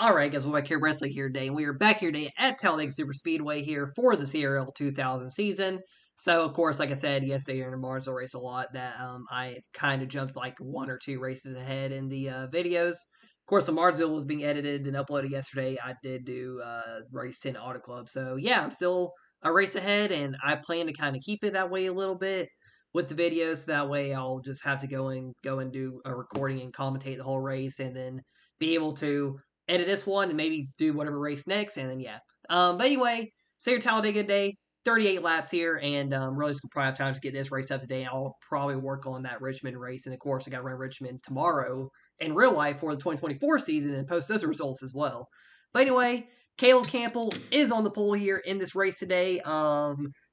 Alright guys, welcome back here, Wrestling here today, and we are back here today at Talladega Super Speedway here for the CRL2000 season. So, of course, like I said yesterday in the Martinsville race a lot, that I kind of jumped like one or two races ahead in the videos. Of course, the Martinsville was being edited and uploaded yesterday. I did do race 10 Auto Club. So, yeah, I'm still a race ahead, and I plan to kind of keep it that way a little bit with the videos. That way, I'll just have to go and do a recording and commentate the whole race, and then be able to edit this one and maybe do whatever race next, and then yeah. But anyway, so your Talladega day, 38 laps here, and really just gonna probably have time to get this race up today. I'll probably work on that Richmond race, and of course I got to run Richmond tomorrow in real life for the 2024 season and post those results as well. But anyway, Caleb Campbell is on the pole here in this race today.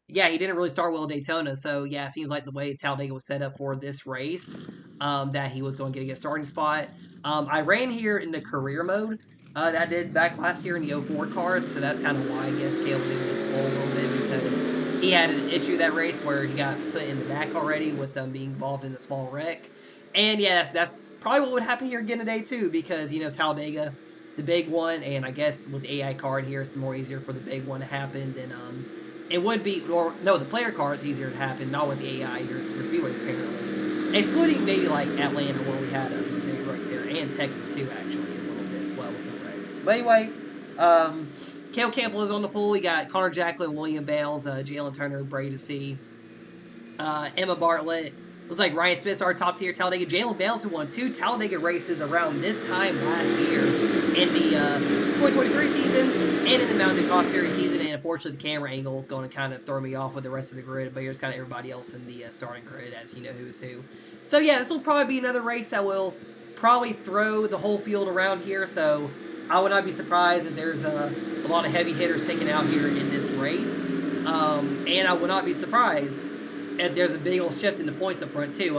Yeah, he didn't really start well at Daytona, so yeah, it seems like the way Talladega was set up for this race, that he was going to get a starting spot. I ran here in the career mode that I did back last year in the 04 cars, so that's kind of why I guess Caleb didn't get the pole a little bit, because he had an issue that race where he got put in the back already with being involved in a small wreck. And yeah, that's probably what would happen here again today too, because you know Talladega, the big one, and I guess with the AI card here, it's more easier for the big one to happen than it would be, or no, the player car is easier to happen, not with the AI here for speedways apparently, excluding maybe like Atlanta where we had a maybe right there, and Texas too actually a little bit as well with some wrecks. But anyway, Caleb Campbell is on the pool. We got Connor Jacklin, William Bales, Jalen Turner, Brady C, Emma Bartlett. It was like Ryan Smith's our top tier Talladega. Jalen Bales, who won 2 Talladega races around this time last year in the 2023 season and in the Mountain Cost Series season. And unfortunately, the camera angle is going to kind of throw me off with the rest of the grid. But here's kind of everybody else in the starting grid, as you know who's who. So yeah, this will probably be another race that will probably throw the whole field around here. So I would not be surprised if there's a lot of heavy hitters taken out here in this race. And I would not be surprised if there's a big old shift in the points up front too.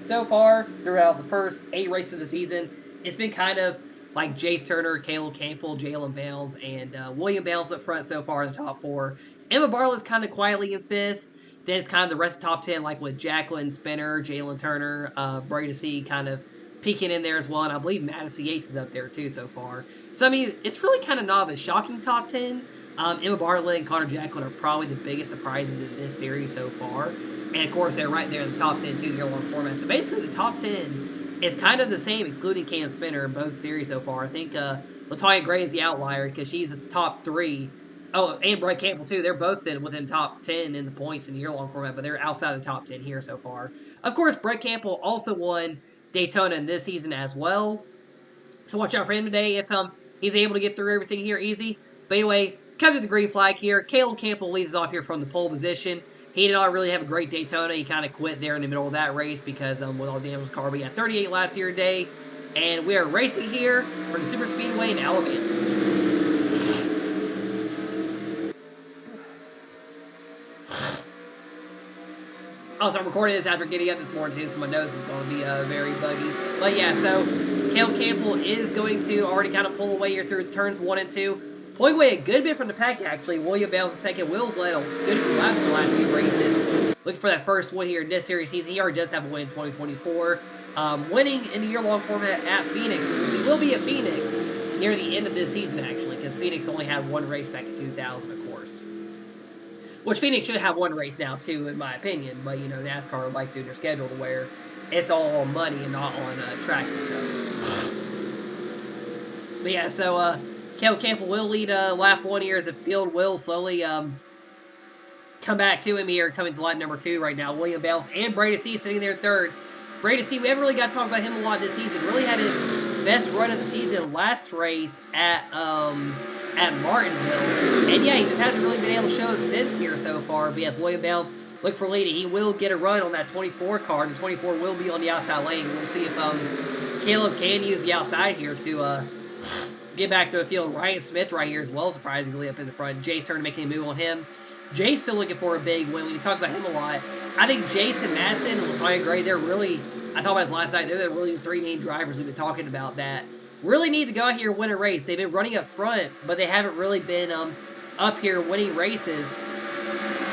So far throughout the first 8 races of the season, it's been kind of like Jace Turner, Caleb Campbell, Jalen Bales, and William Bales up front so far in the top 4. Emma Bartlett's kind of quietly in 5th. Then it's kind of the rest of the top 10, like with Jacqueline, Spinner, Jalen Turner, Brady C kind of peeking in there as well. And I believe Madison Yates is up there too so far. So I mean, it's really kind of not a shocking top 10. Emma Bartlett and Connor Jacklin are probably the biggest surprises in this series so far. And of course, they're right there in the top 10 too, the year-long format. So basically, the top 10 is kind of the same, excluding Cam Spinner in both series so far. I think LaToya Gray is the outlier because she's the top 3. Oh, and Brett Campbell too. They're both within top 10 in the points in the year-long format, but they're outside of the top 10 here so far. Of course, Brett Campbell also won Daytona in this season as well. So watch out for him today if he's able to get through everything here easy. But anyway, come to the green flag here. Caleb Campbell leads us off here from the pole position. He did not really have a great Daytona. He kind of quit there in the middle of that race because with all the damage car, we had 38 laps here today. And we are racing here for the Super Speedway in Alabama. Also, I'm recording this after getting up this morning too, so my nose is going to be very buggy. But yeah, so Caleb Campbell is going to already kind of pull away here through turns 1 and 2. Pulling away a good bit from the pack, actually. William Bales the second. Will's led a good few laps in the last few races. Looking for that first win here in this series season. He already does have a win in 2024. Winning in the year-long format at Phoenix. He will be at Phoenix near the end of this season, actually, because Phoenix only had 1 race back in 2000, of course. Which Phoenix should have 1 race now, too, in my opinion. But, you know, NASCAR likes doing their schedule to where it's all on money and not on tracks and stuff. But yeah, so Caleb Campbell will lead lap 1 here as the field will slowly come back to him here, coming to lap number 2 right now. William Bales and Brady C sitting there 3rd. Brady C, we haven't really got to talk about him a lot this season. Really had his best run of the season last race at Martinsville. And yeah, he just hasn't really been able to show it since here so far. But yes, William Bales, look for leading. He will get a run on that 24 car. The 24 will be on the outside lane. We'll see if Caleb can use the outside here to get back to the field. Ryan Smith right here as well, surprisingly, up in the front. Jace Turner making a move on him. Jay's still looking for a big win. We talk about him a lot. I think Jace and Madison and LaToya Gray, they're really, I talked about this last night, they're really the 3 main drivers we've been talking about that really need to go out here and win a race. They've been running up front, but they haven't really been up here winning races.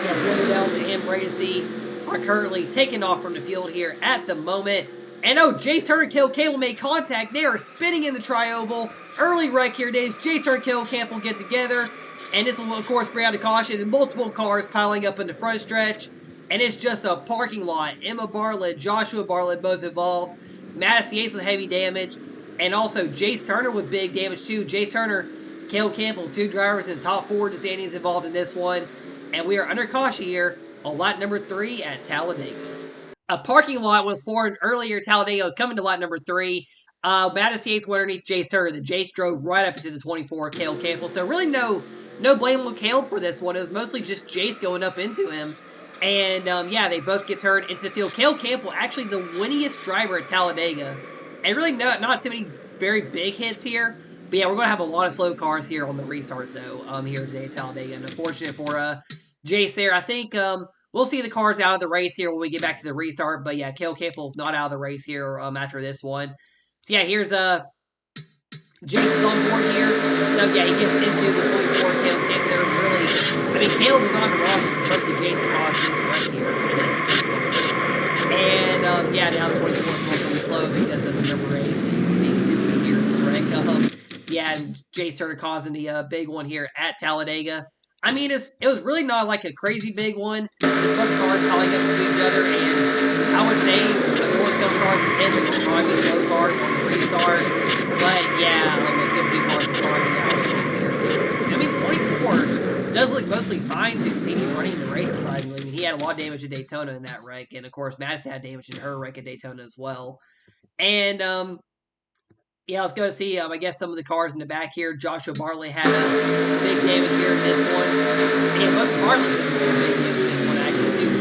Yeah, William Bales and Brady C are currently taking off from the field here at the moment. And oh, Jace Turner and Caleb Campbell made contact. They are spinning in the tri-oval. Early wreck here days. Jace Turner and Caleb Campbell get together. And this will, of course, bring out a caution. And multiple cars piling up in the front stretch. And it's just a parking lot. Emma Bartlett, Joshua Bartlett both involved. Madison Yates with heavy damage. And also Jace Turner with big damage too. Jace Turner, Caleb Campbell, 2 drivers in the top 4 of the standings involved in this one. And we are under caution here on lap number 3 at Talladega. A parking lot was formed earlier Talladega coming to lot number 3. Madison Yates went underneath Jace Turner. The Jace drove right up into the 24, Caleb Campbell. So really no blame on Caleb for this one. It was mostly just Jace going up into him. And yeah, they both get turned into the field. Caleb Campbell, actually the winniest driver at Talladega. And really not too many very big hits here. But yeah, we're going to have a lot of slow cars here on the restart, though, here today at Talladega. And unfortunate for Jace there. I think we'll see the cars out of the race here when we get back to the restart. But yeah, Caleb Campbell's not out of the race here after this one. So yeah, here's Jason's on board here. So yeah, he gets into the 24. Caleb Campbell really, I mean, Caleb was on the wrong, mostly Jason caused this right here. And yeah, now the 24 is going really slow because of the number 8 being due here in this wreck. Yeah, and Jace Turner causing the big one here at Talladega. I mean, it was really not like a crazy big one. There's a bunch of cars piling up to each other, and I would say the more some cars ahead, there will probably be slow cars on the restart. But yeah, a good few cars will probably be out. I mean, the 24 does look mostly fine to continue running the race. Surprisingly, I mean, he had a lot of damage at Daytona in that wreck, and of course, Madison had damage in her wreck at Daytona as well. And yeah, let's go see, I guess, some of the cars in the back here. Joshua Bartlett had a big damage here in this one. And look, Bartlett did a big damage in this one, actually, too.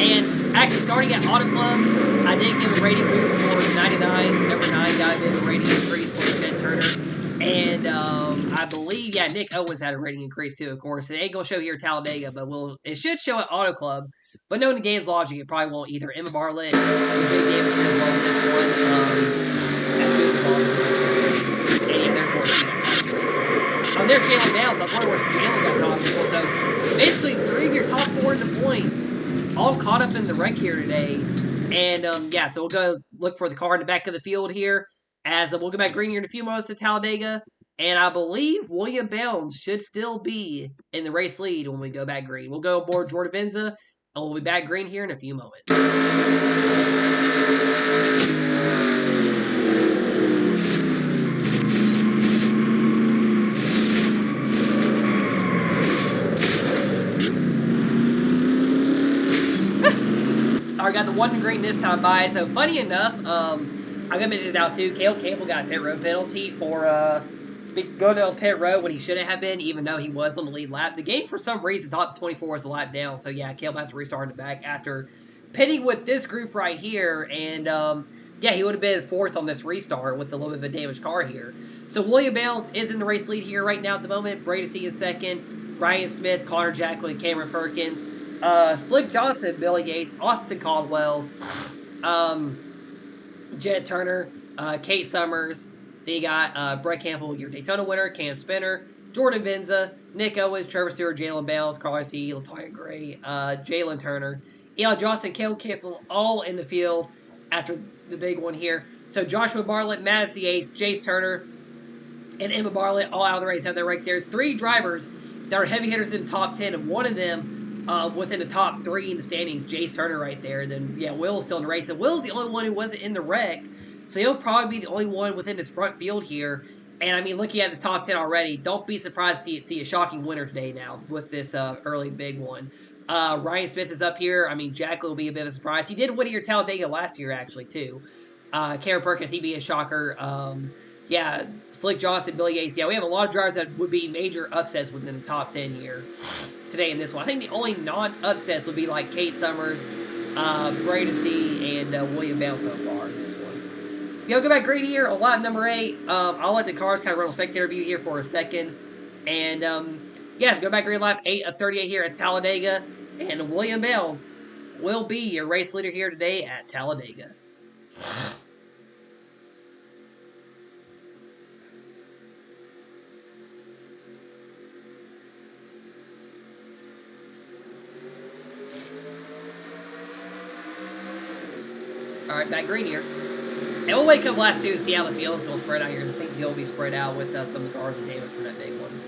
And actually, starting at Auto Club, I did give a rating boost for 99. Number 9 guy did a rating increase for Ben Turner. And I believe, yeah, Nick Owens had a rating increase, too, of course. It ain't going to show here at Talladega, but it should show at Auto Club. But knowing the game's logic, it probably won't either. Emma Bartlett, big damage as well in this one. There's Jalen Downs. I was wondering where Jalen got caught before. So basically, 3 of your top 4 in the points all caught up in the wreck here today. And yeah, so we'll go look for the car in the back of the field here. As we'll go back green here in a few moments to Talladega. And I believe William Bounds should still be in the race lead when we go back green. We'll go aboard Jordan Benza, and we'll be back green here in a few moments. I got the 1 green this time by. So funny enough, I'm gonna mention it out too. Caleb Campbell got a pit road penalty for going to pit road when he shouldn't have been, even though he was on the lead lap. The game for some reason thought the 24 was the lap down. So yeah, Caleb has to restart in the back after pitting with this group right here, and yeah, he would have been 4th on this restart with a little bit of a damaged car here. So William Bales is in the race lead here right now at the moment. Brady C is 2nd. Ryan Smith, Connor Jacklin, Cameron Perkins. Slick Johnson, Billy Yates, Austin Caldwell, Jed Turner, Kate Summers. They got Brett Campbell, your Daytona winner, Cam Spinner, Jordan Venza, Nick Owens, Trevor Stewart, Jalen Bales, Carly C, Latoya Gray, Jalen Turner, Eli Johnson, Caleb Campbell, all in the field after the big one here. So Joshua Bartlett, Madison Yates, Jace Turner, and Emma Bartlett all out of the race. Have that right there. 3 drivers that are heavy hitters in the top 10, and one of them within the top 3 in the standings, Jace Turner right there. Then, yeah, Will's still in the race. And Will's the only one who wasn't in the wreck. So he'll probably be the only one within his front field here. And, I mean, looking at this top 10 already, don't be surprised to see a shocking winner today now with this early big one. Ryan Smith is up here. I mean, Jack will be a bit of a surprise. He did win here at Talladega last year, actually, too. Cameron Perkins, he'd be a shocker. Yeah, Slick Johnson, Billy Yates. Yeah, we have a lot of drivers that would be major upsets within the top 10 here today in this one. I think the only non-upsets would be like Kate Summers, Brady C, and William Bell so far in this one. Go back green here on lap number 8. I'll let the cars kind of run a spectator view here for a second. And, yes, go back green lap 8 of 38 here at Talladega. And William Bells will be your race leader here today at Talladega. All right, back green here. And we'll wait a couple last two, see how the field's going to spread out here. I think the field will be spread out with some of the cars and damage from that big one.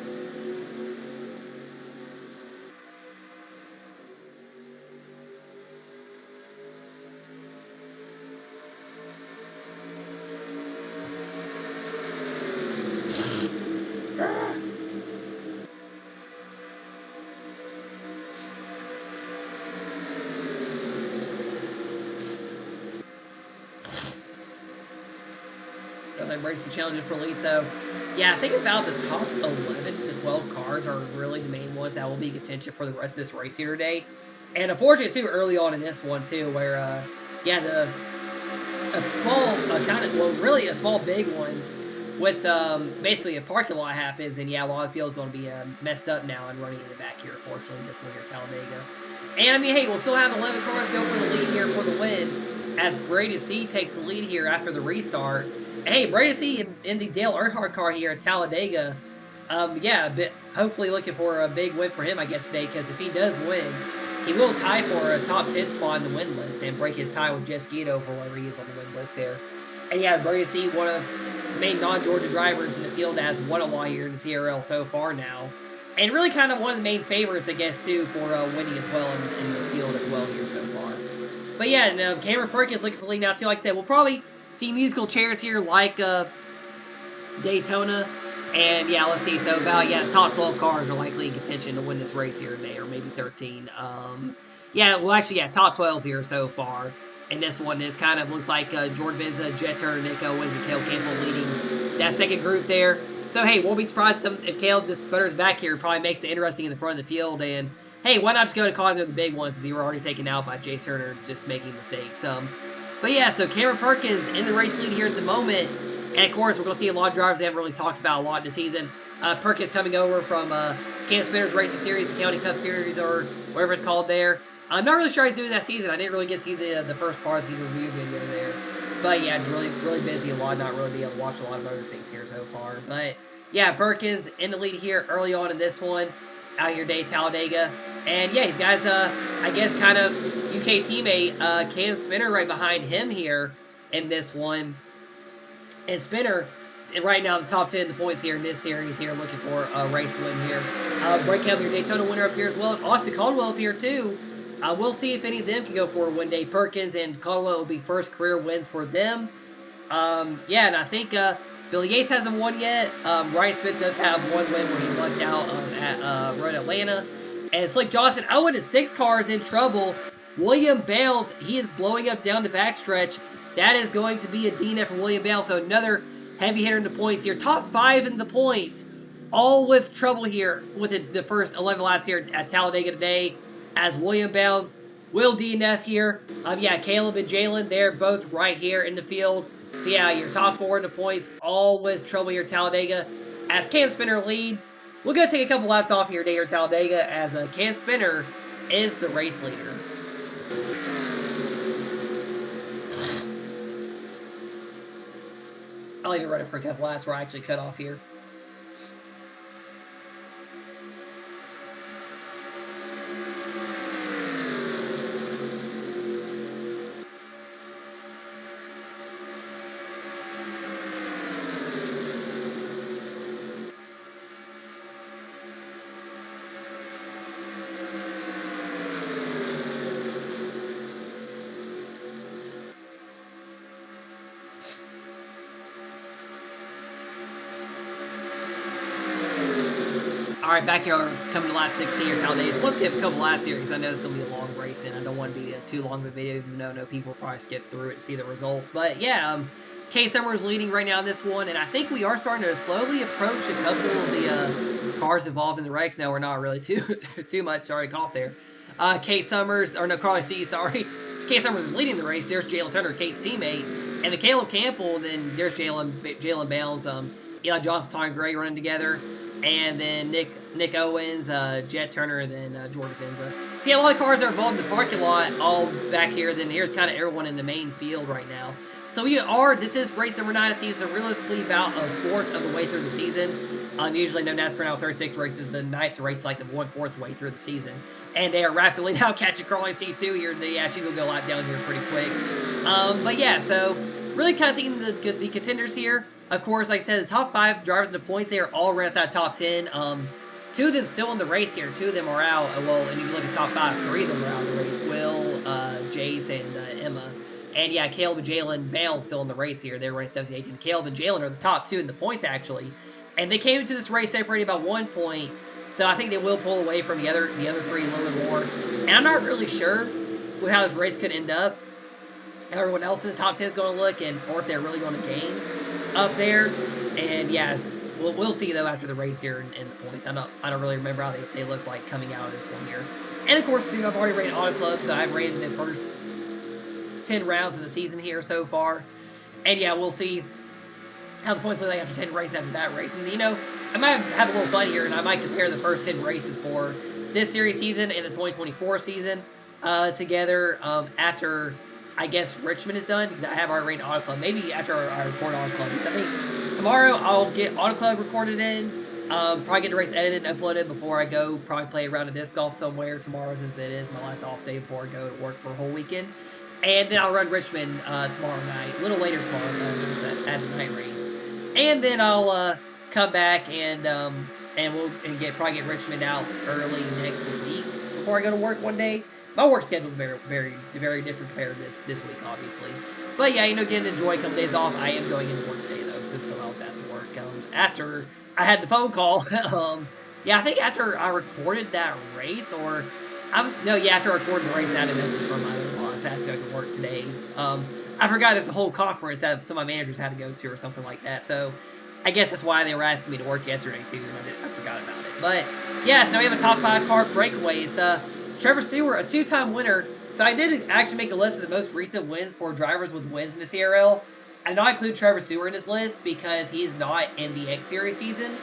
They break some challenges for lead. So, yeah, I think about the top 11 to 12 cars are really the main ones that will be contention for the rest of this race here today. And unfortunately, too, early on in this one, too, where, yeah, a small, really a small big one with basically a parking lot happens. And, yeah, a lot of the field's going to be messed up now and running in the back here, unfortunately, this one here at Talladega. And, I mean, hey, we'll still have 11 cars go for the lead here for the win as Brady C takes the lead here after the restart. Hey, Brady C in the Dale Earnhardt car here at Talladega. Yeah, hopefully looking for a big win for him, I guess, today, because if he does win, he will tie for a top 10 spot in the win list and break his tie with Jess Guido for whatever he is on the win list there. And yeah, Brady C, one of the main non-Georgia drivers in the field that has won a lot here in the CRL so far now. And really kind of one of the main favorites, I guess, too, for winning as well in the field as well here so far. But yeah, and Cameron Perkins looking for lead now, too. Like I said, we'll probably see musical chairs here like Daytona. And yeah, let's see. So about, yeah, top 12 cars are likely in contention to win this race here today, or maybe 13. Yeah, well, actually, yeah, top 12 here so far. And this one is kind of looks like Jordan Benza, Jet Turner, Nick Owens, and Caleb Campbell leading that second group there. So, hey, won't be surprised if Caleb just sputters back here. Probably makes it interesting in the front of the field. And, hey, why not just go to cause of the big ones, since you were already taken out by Jay Turner just making mistakes. But, yeah, so Cameron Perkins in the race lead here at the moment. And, of course, we're going to see a lot of drivers they haven't really talked about a lot this season. Perkins coming over from Cam Spinner's Racing Series, the County Cup Series, or whatever it's called there. I'm not really sure how he's doing that season. I didn't really get to see the first part of the review video there. But, yeah, really busy a lot. Not really be able to watch a lot of other things here so far. But, yeah, Perkins in the lead here early on in this one. Out here today, Talladega. And, yeah, he's got his, I guess, kind of UK teammate, Cam Spinner right behind him here in this one. And Spinner, right now, the top 10 in the points here in this series here, looking for a race win here. Brake Kelly, your Daytona winner up here as well. Austin Caldwell up here, too. We'll see if any of them can go for a win day. Perkins and Caldwell will be first career wins for them. Yeah, and I think Billy Yates hasn't won yet. Ryan Smith does have one win where he lucked out at Road Atlanta. And Slick Johnson, 0-6 cars in trouble. William Bales, he is blowing up down the backstretch. That is going to be a DNF for William Bales. So another heavy hitter in the points here. Top 5 in the points. All with trouble here with the first 11 laps here at Talladega today. As William Bales will DNF here. Yeah, Caleb and Jalen, they're both right here in the field. So yeah, your top 4 in the points, all with trouble here at Talladega. As Cam Spinner leads, we're going to take a couple laps off here today at Talladega as Cam Spinner is the race leader. I'll even run it for a couple laps where I actually cut off here. Alright, back here, coming to lap 16 here, Talladega. Let's skip a couple laps here because I know it's going to be a long race and I don't want to be too long of a video, even though I know people will probably skip through it to see the results. But yeah, K Summers leading right now in this one, and I think we are starting to slowly approach a couple of the cars involved in the wrecks. No, we're not really too much. Sorry, cough there. Kate Summers, or no, Carly C, sorry. Kate Summers is leading the race. There's Jalen Turner, Kate's teammate. And the Caleb Campbell, then there's Jalen Bales, Eli Johnson, Tom Gray running together. And then Nick Owens, Jet Turner, and then Jordan Benza. See, a lot of cars are involved in the parking lot, all back here. Then here's kind of everyone in the main field right now. So this is race number 9 of the season, realistically about a fourth of the way through the season. Usually no NASCAR now 36 races, the 9th race like the 1/4 way through the season. And they are rapidly now catching Carly C2 here. They actually will go a lot down here pretty quick. But yeah, so really kind of seeing the contenders here. Of course, like I said, the top 5 drivers in the points, they are all right outside top 10. 2 of them still in the race here. 2 of them are out. Well, and if you look at top 5, 3 of them are out of the race. Will, Jace, and Emma. And yeah, Caleb and Jalen Bale still in the race here. They're running 17-18. Caleb and Jalen are the top 2 in the points, actually. And they came into this race separated by 1 point. So I think they will pull away from the other 3 a little bit more. And I'm not really sure how this race could end up. How everyone else in the top 10 is going to look, and or if they're really going to gain up there. And yes, we'll see though after the race here in the points. I don't really remember how they look like coming out of this one here. And of course, too, I've already rated Auto Club, so I've rated the first 10 rounds of the season here so far. And yeah, we'll see how the points look like after 10 races after that race. And, you know, I might have a little fun here, and I might compare the first 10 races for this series season and the 2024 season together after, I guess, Richmond is done, because I have already rated Auto Club. Maybe after I record Auto Club. I think tomorrow I'll get Auto Club recorded in, probably get the race edited and uploaded before I go, probably play a round of disc golf somewhere tomorrow, since it is my last off day before I go to work for a whole weekend. And then I'll run Richmond tomorrow night, a little later tomorrow as a night race. And then I'll come back and probably get Richmond out early next week before I go to work one day. My work schedule is very, very, very different compared to this week, obviously. But yeah, you know, getting to enjoy a couple days off. I am going into work today though, since someone else has to work. After I had the phone call, yeah, I think after I recorded that race, or after I recorded the race, I had a message from my boss asking if I could work today. I forgot there's a whole conference that some of my managers had to go to or something like that. So I guess that's why they were asking me to work yesterday too, and I forgot about it. But yes, now we have a top 5 car breakaways. Trevor Stewart, a 2-time winner. So I did actually make a list of the most recent wins for drivers with wins in the CRL. I did not include Trevor Stewart in this list because he is not in the X Series season.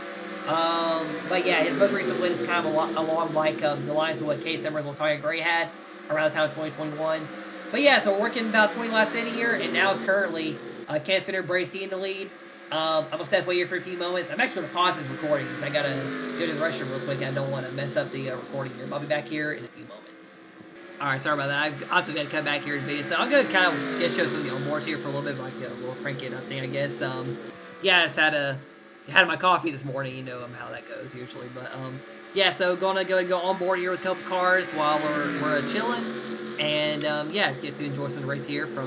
But yeah, his most recent win is kind of along like the lines of what Case Summers and Latoya Gray had around the time of 2021. But yeah, so we're working about 20 laps in here, and now it's currently Cam Spinner Bracey in the lead. I'm going to step away here for a few moments. I'm actually going to pause this recording because I got to go to the restroom real quick, and I don't want to mess up the recording here. But I'll be back here in a few moments. Alright, sorry about that. I've also got to come back here in the video. So I'm going to kind of show some more to you for a little bit, like a little crank it up thing, I guess. Yeah, I just had my coffee this morning. You know how that goes usually. But yeah, so going to go on board here with a couple cars while we're chilling. And yeah, just get to enjoy some of the race here from.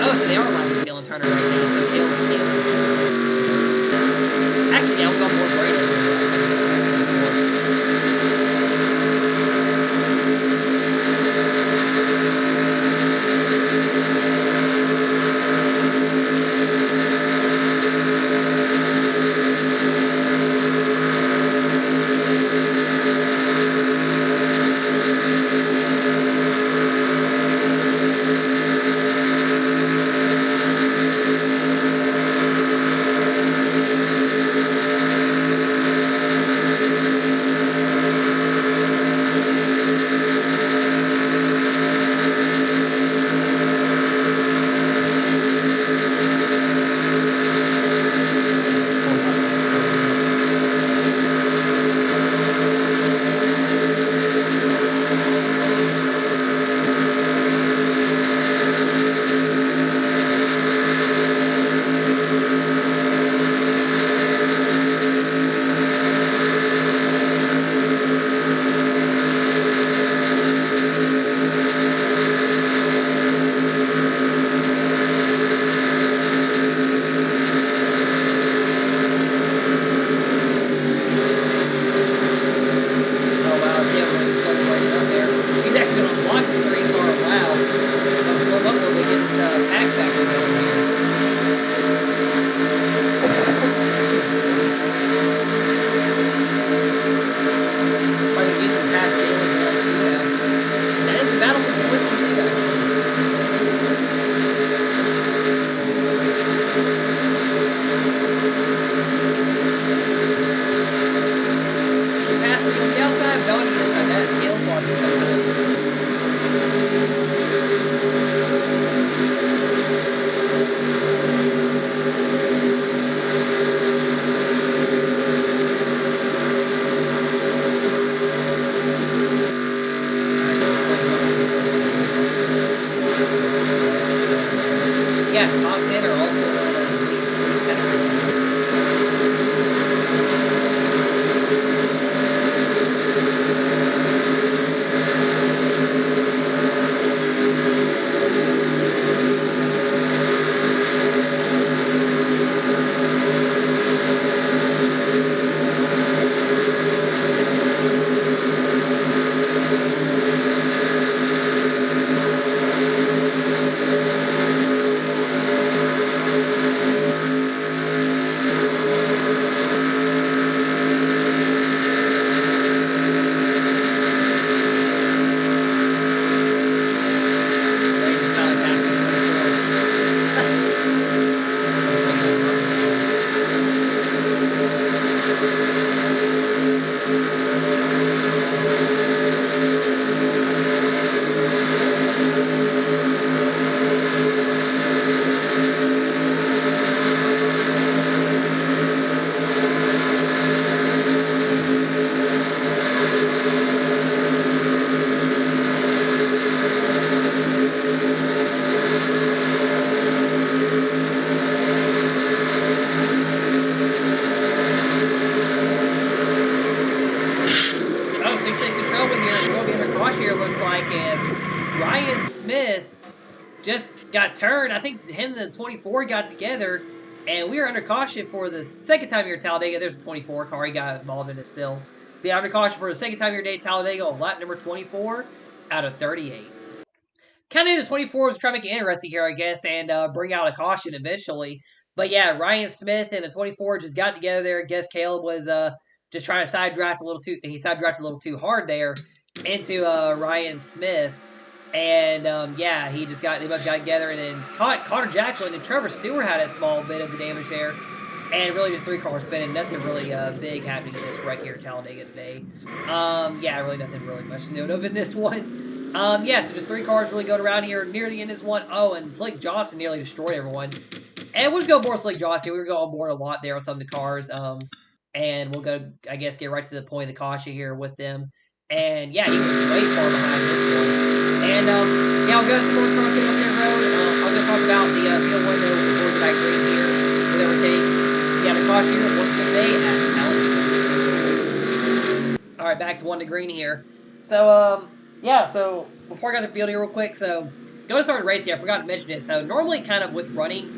Oh, so they are riding Galen Turner right now. So Galen. Actually, I'll go more Brady. top 10 are also in the lead category. Ryan Smith just got turned. I think him and the 24 got together, and we were under caution for the second time here at Talladega. There's a 24 car. He got involved in it still. Be under caution for the second time here at Talladega on lap number 24 out of 38. Kind of knew the 24 was trying to make it interesting here, I guess, and bring out a caution eventually. But yeah, Ryan Smith and the 24 just got together there. I guess Caleb was just trying to side draft a little too. He side drafted a little too hard there into Ryan Smith. And yeah, they both got together, and then Connor Jacqueline and Trevor Stewart had a small bit of the damage there. And really just 3 cars spinning. Nothing really big happening in this wreck here at Talladega today. Yeah, really nothing really much to note of in this one. Yeah, so just 3 cars really going around here near the end of this one. Oh, and Slick Johnson nearly destroyed everyone. And we'll just go more Slick Johnson. We were going on board a lot there with some of the cars. And we'll go, I guess, get right to the point of the caution here with them. And yeah, he was way far behind this one. And yeah, I'll go some more trucking up that road. I'll go talk about the field window with the board back green here with everything. Yeah, the caution here once again at Talladega. Alright, back to 1 to green here. So yeah, so before I got the field here real quick, so go to start the race here. I forgot to mention it. So normally kind of with running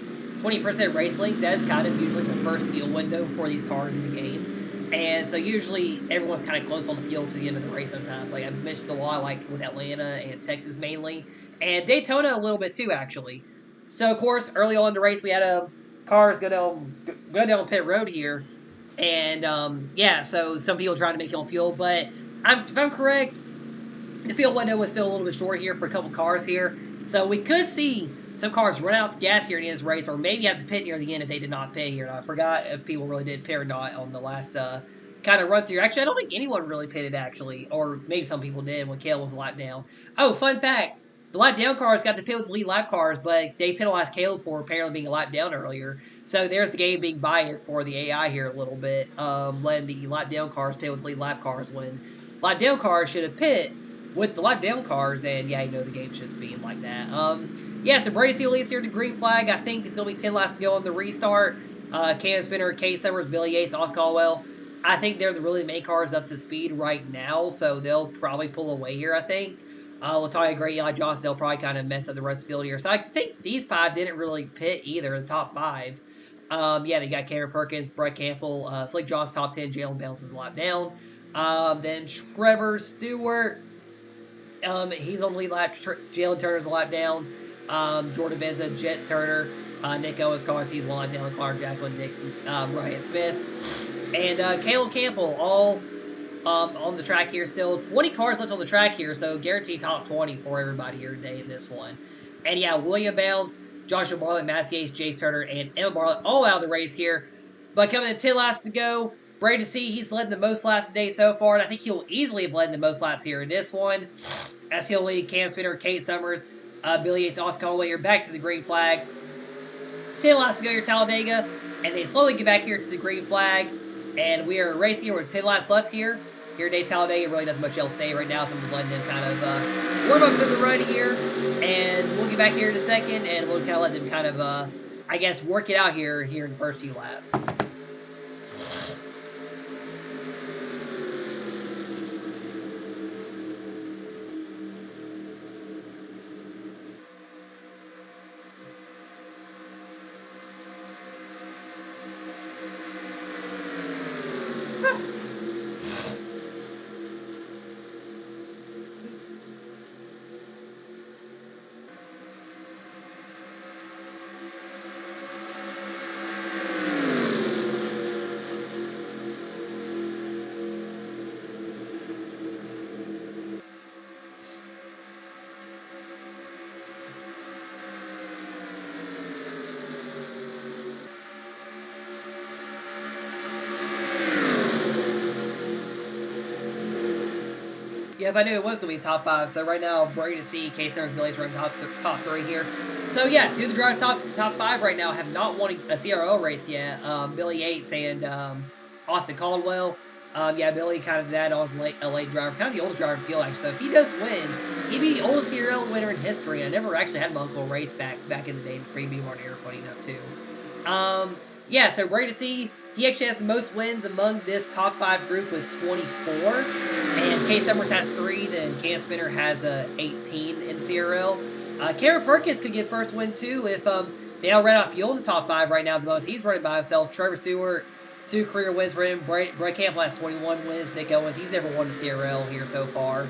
20% race links, that's kind of usually the first field window for these cars in the game. And so usually everyone's kind of close on the field to the end of the race sometimes. Like I've mentioned a lot, like with Atlanta and Texas mainly. And Daytona a little bit too, actually. So, of course, early on in the race, we had cars go down pit road here. And, yeah, so some people trying to make it on fuel. But if I'm correct, the field window was still a little bit short here for a couple cars here. So we could see some cars run out of gas here in this race, or maybe have to pit near the end if they did not pit here. And I forgot if people really did pit or not on the last kind of run through. Actually, I don't think anyone really pitted, actually. Or maybe some people did when Caleb was a lap down. Oh, fun fact. The lap down cars got to pit with the lead lap cars, but they penalized Caleb for apparently being a lap down earlier. So there's the game being biased for the AI here a little bit, letting the lap down cars pit with lead lap cars when lap down cars should have pit with the lap down cars, and yeah, you know the game should be being like that. Yeah, so Brady Seeley's here to green flag. I think it's going to be 10 laps to go on the restart. Cam Spinner, Kate Summers, Billy Yates, Os Caldwell. I think they're the really main cars up to speed right now, so they'll probably pull away here, I think. Latoya Gray, Eli Johnson, they'll probably kind of mess up the rest of the field here. So I think these 5 didn't really pit either, the top 5. Yeah, they got Cameron Perkins, Brett Campbell, Slick John's top 10, Jalen bounces a lot down. Then Trevor Stewart, he's on the lead lap. Jalen Turner's a lap down. Jordan Venza, Jet Turner, Nick Owens, cars, he's one down. Connor Jacqueline, Ryan Smith, and Caleb Campbell, all on the track here still. 20 cars left on the track here, so guaranteed top 20 for everybody here today in this one. And yeah, William Bales, Joshua Bartlett, Massey Yates, Jace Turner, and Emma Bartlett all out of the race here. But coming in 10 laps to go, Brady C, he's led the most laps today so far, and I think he'll easily have led the most laps here in this one, as he'll lead Cam Spinner, Kate Summers, Billy Yates, Oscar Caldwell here back to the green flag. 10 laps to go here, Talladega, and they slowly get back here to the green flag, and we are racing here with 10 laps left here. Here today, Talladega, really nothing much else to say right now, so I'm just letting them kind of warm up for the run here, and we'll get back here in a second, and we'll kind of let them kind of I guess, work it out here in the first few laps. Yeah, if I knew it was going to be top 5. So right now, ready to see K-Star and Billy's running top 3 here. So yeah, 2 of the drivers top 5 right now have not won a CRL race yet. Billy Yates and Austin Caldwell. Yeah, Billy kind of that on a late driver, kind of the oldest driver in the field actually. So if he does win, he'd be the oldest CRL winner in history. I never actually had my uncle race back in the day, the premium on air, funny enough too. Yeah, so ready to see. He actually has the most wins among this top 5 group with 24. And K Summers has 3, then Cam Spinner has 18 in the CRL. Cameron Perkins could get his first win too if they all ran out fuel in the top 5 right now the most. He's running by himself. Trevor Stewart, 2 career wins for him. Brett Campbell has 21 wins. Nick Owens, he's never won the CRL here so far.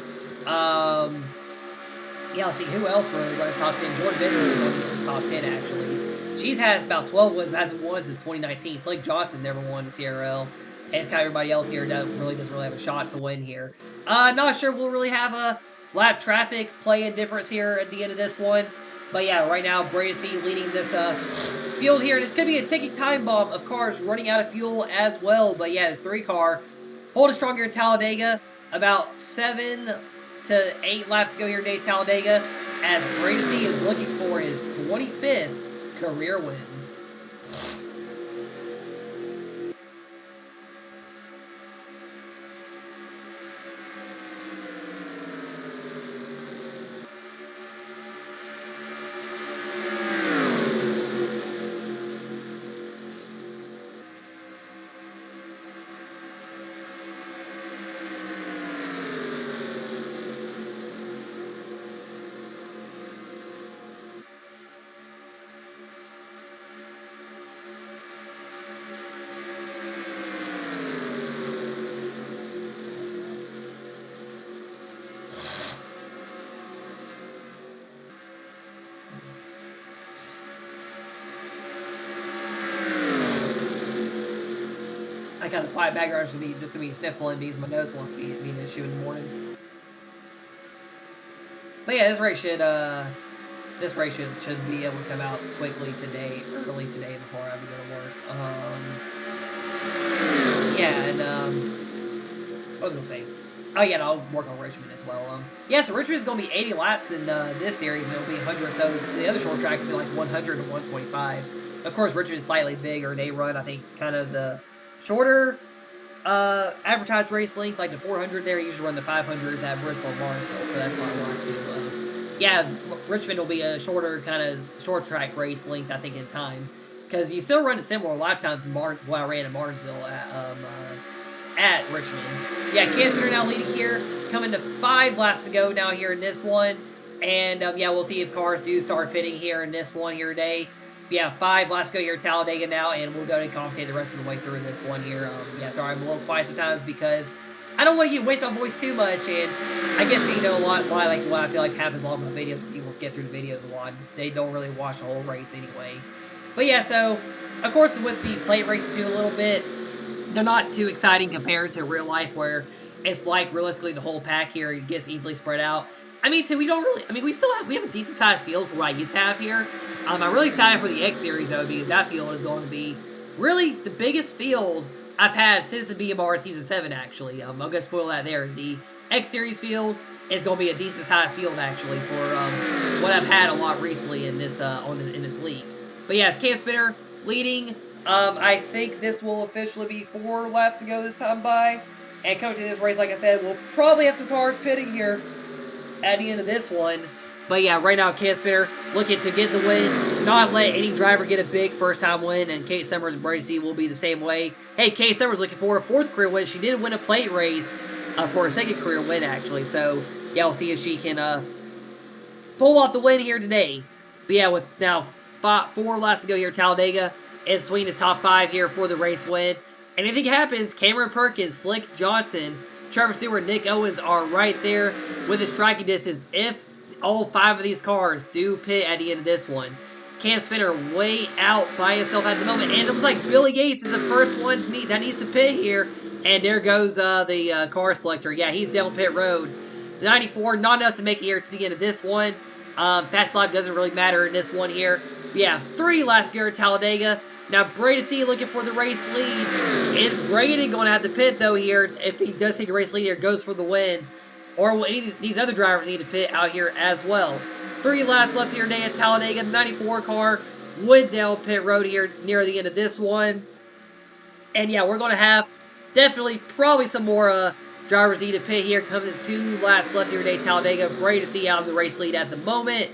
Yeah, let's see who else really running top 10. Jordan Bender is running in the top 10 actually. She has about 12 wins, hasn't won since 2019. Slake Johnson's never won the CRL. And it's kind of everybody else here that doesn't really have a shot to win here. Not sure we'll really have a lap traffic play a difference here at the end of this one. But yeah, right now, Brady leading this field here. This could be a ticking time bomb of cars running out of fuel as well. But yeah, this 3-car holding strong here in Talladega. About 7 to 8 laps to go here today at Talladega. As Brady is looking for his 25th career win. I kind of quiet background is just gonna be sniffling because my nose wants to be an issue in the morning. But yeah, this race should be able to come out quickly today, early today before I have to go to work. Yeah, and what was I gonna say? Oh yeah, and I'll work on Richmond as well. Yeah, so Richmond is gonna be 80 laps in this series, and it'll be 100. So the other short tracks will be like 100 to 125. Of course, Richmond is slightly bigger. They run, I think, kind of the shorter advertised race length, like the 400 there. Usually run the 500s at Bristol and Barnesville, so that's why I want to. Yeah, Richmond will be a shorter kind of short track race length, I think, in time, because you still run a similar lap times in what I ran in Martinsville at Richmond. Yeah, Cam Spinner now leading here, coming to 5 laps to go now here in this one, and yeah, we'll see if cars do start pitting here in this one here today. Yeah, 5 laps to go here at Talladega now, and we'll go to commentate the rest of the way through this one here. Yeah, sorry, I'm a little quiet sometimes because I don't want to waste my voice too much, and I guess you know a lot why I feel like happens a lot of my videos. People skip through the videos a lot. They don't really watch the whole race anyway. But yeah, so of course with the plate races too a little bit, they're not too exciting compared to real life where it's like realistically the whole pack here gets easily spread out. I mean, so we don't really. I mean, we have a decent sized field for what I used to have here. I'm really excited for the X Series though because that field is going to be really the biggest field I've had since the BMR Season 7. Actually, I'm gonna spoil that there. The X Series field is going to be a decent sized field actually for what I've had a lot recently in this in this league. But yeah, it's Cam Spinner leading. I think this will officially be 4 laps to go this time by. And coming to this race, like I said, we'll probably have some cars pitting here at the end of this one. But yeah, right now, Cam Spinner looking to get the win, not let any driver get a big first-time win, and Kate Summers and Brady C will be the same way. Hey, Kate Summers looking for a 4th career win. She did win a plate race for a 2nd career win, actually. So, yeah, we'll see if she can pull off the win here today. But yeah, with now 4 laps to go here at Talladega, it's between his top 5 here for the race win. And anything happens, Cameron Perkins, Slick Johnson, Trevor Stewart, Nick Owens are right there with a striking distance if all 5 of these cars do pit at the end of this one. Cam Spinner way out by himself at the moment, and it looks like Billy Gates is the first one that needs to pit here. And there goes the car selector. Yeah, he's down pit road. The 94, not enough to make it here to the end of this one. Fast lap doesn't really matter in this one here. But yeah, 3 laps here at Talladega. Now, Brady C looking for the race lead. Is Brady going to have to pit, though, here? If he does take a race lead here, goes for the win. Or will any of these other drivers need to pit out here as well? 3 laps left here today at Talladega. The 94 car went down pit road here near the end of this one. And yeah, we're going to have definitely probably some more drivers need to pit here. Comes in 2 laps left here today at Talladega. Brady C out of the race lead at the moment.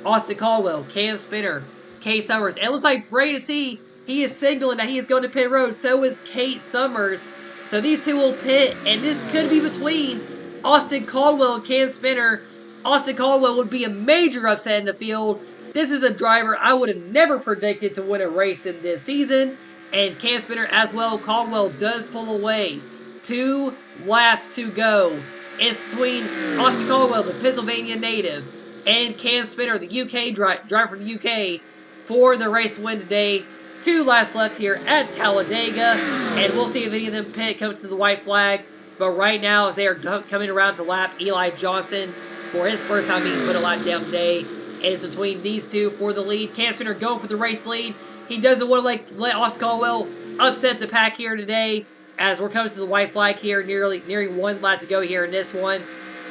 Austin Caldwell, Cam Spinner, Kate Summers. And it looks like Brady C, he is signaling that he is going to pit road. So is Kate Summers. So these two will pit. And this could be between Austin Caldwell and Cam Spinner. Austin Caldwell would be a major upset in the field. This is a driver I would have never predicted to win a race in this season. And Cam Spinner as well. Caldwell does pull away. 2 laps to go. It's between Austin Caldwell, the Pennsylvania native, and Cam Spinner, the UK driver from the UK, for the race win today. 2 laps left here at Talladega. And we'll see if any of them pit comes to the white flag. But right now, as they are coming around to lap Eli Johnson for his first time being put a lap down today. And it's between these two for the lead. Cam Spinner going for the race lead. He doesn't want to let Austin Caldwell upset the pack here today. As we're coming to the white flag here, nearing 1 lap to go here in this one.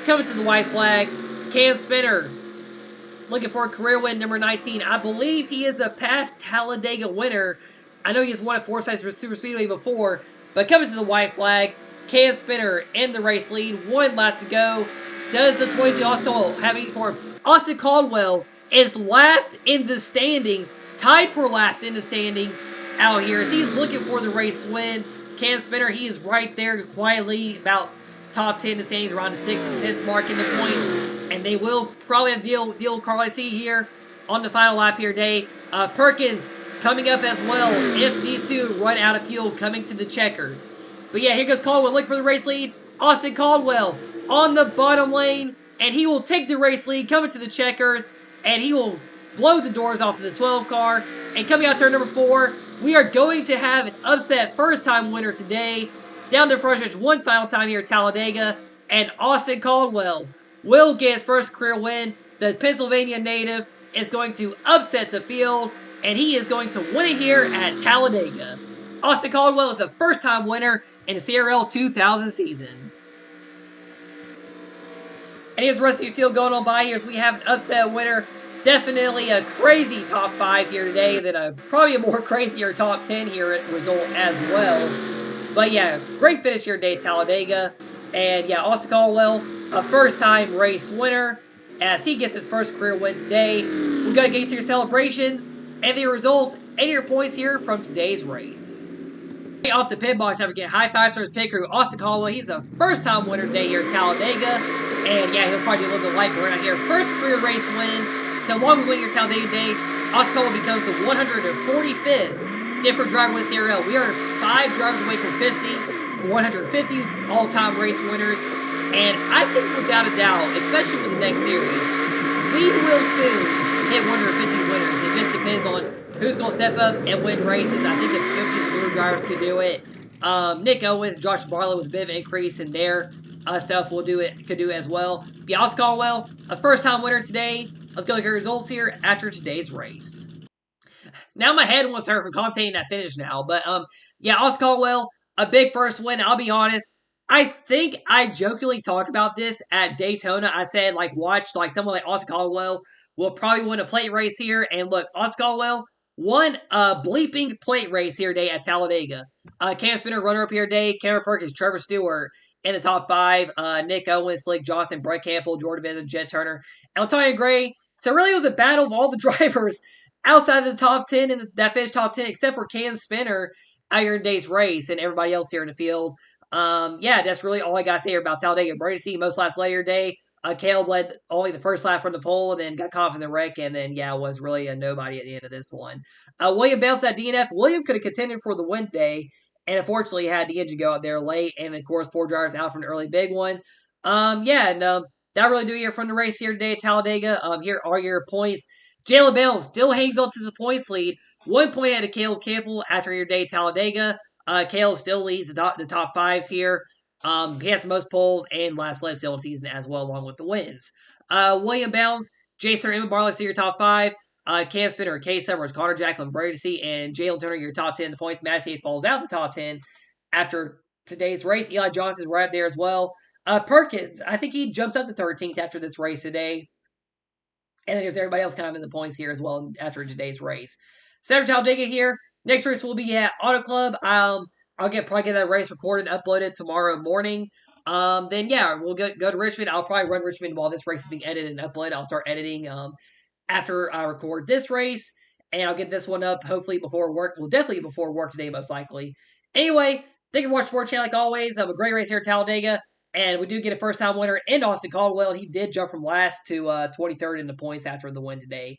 Coming to the white flag, Cam Spinner looking for a career win, number 19. I believe he is a past Talladega winner. I know he has won at Forsyth Super Speedway before, but coming to the white flag, Cam Spinner in the race lead, 1 lap to go. Does the 22 Austin Caldwell have any for him? Austin Caldwell is last in the standings, tied for last in the standings out here as he's looking for the race win. Cam Spinner, he is right there quietly, about top 10 in the standings, around the 6th, 10th mark in the points. And they will probably have deal Carl C here on the final lap here today. Perkins coming up as well if these two run out of fuel coming to the checkers. But yeah, here goes Caldwell looking for the race lead. Austin Caldwell on the bottom lane, and he will take the race lead coming to the checkers, and he will blow the doors off of the 12 car. And coming out turn number 4, we are going to have an upset first-time winner today. Down to front stretch 1 final time here at Talladega. And Austin Caldwell will get his first career win. The Pennsylvania native is going to upset the field. And he is going to win it here at Talladega. Austin Caldwell is a first-time winner in the CRL2000 season. And here's the rest of the field going on by here as we have an upset winner. Definitely a crazy top 5 here today, than probably a more crazier top 10 here result as well. But yeah, great finish here today at Talladega. And yeah, Austin Caldwell, a first-time race winner, as he gets his first career win today. We're going to get to your celebrations and the results and your points here from today's race. Off the pit box, have again, high 5 stars pit crew. Austin Caldwell, he's a first-time winner today here at Talladega. And yeah, he'll probably do a little bit of light around here. First career race win. So along with winning your Talladega today, Austin Caldwell becomes the 145th different driver with CRL. We are 5 drivers away from 150 all-time race winners. And I think without a doubt, especially with the next series, we will soon hit 150 winners. It just depends on who's going to step up and win races. I think if 50 newer drivers could do it, Nick Owens, Josh Barlow with a bit of an increase in their stuff could do it as well. But yeah, Austin Caldwell, a first-time winner today. Let's go look at the results here after today's race. Now my head wants to hurt from commentating that finish now. But yeah, Austin Caldwell, a big first win. I'll be honest. I think I jokingly talked about this at Daytona. I said, watch, someone like Austin Caldwell will probably win a plate race here. And look, Austin Caldwell won a bleeping plate race here today at Talladega. Cam Spinner, runner-up here today. Cameron Perkins, Trevor Stewart, In the top five, Nick Owens, Slick Johnson, Brett Campbell, Jordan Benson, Jet Turner, Antonio Gray. So really, it was a battle of all the drivers outside of the top 10 and that finished top 10, except for Cam Spinner out here in today's race and everybody else here in the field. Yeah, that's really all I got to say about Talladega. Brady C, most laps later today. Caleb led only the first lap from the pole and then got caught in the wreck and then, yeah, was really a nobody at the end of this one. William bounced that DNF. William could have contended for the win today and unfortunately had the engine go out there late, and of course 4 drivers out from the early big one. Yeah, and that really do it from the race here today at Talladega. Here are your points. Jalen Bell still hangs on to the points lead, 1 point ahead of Caleb Campbell after your day at Talladega. Caleb still leads the top fives here. He has the most poles and last led still in the season as well, along with the wins. William Bounds, Jason Emma Barley, your top five. Cam Spinner, Case Summers, Connor Jacklin, Brady C, and Jalen Turner, your top 10 points. Matt Hayes falls out the top 10 after today's race. Eli Johnson's right there as well. Perkins, I think he jumps up to 13th after this race today. And then there's everybody else kind of in the points here as well after today's race. Center Talladega here. Next race will be at Auto Club. I'll probably get that race recorded and uploaded tomorrow morning. Then yeah, we'll go to Richmond. I'll probably run Richmond while this race is being edited and uploaded. I'll start editing after I record this race, and I'll get this one up hopefully before work. Well, definitely before work today, most likely. Anyway, thank you for watching Sports Channel like always. Have a great race here at Talladega, and we do get a first-time winner in Austin Caldwell, and he did jump from last to 23rd in the points after the win today.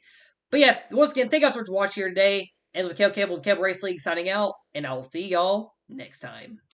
But yeah, once again, thank you guys so much for watching here today. And with Caleb Campbell, the Campbell Race League signing out, and I will see y'all next time.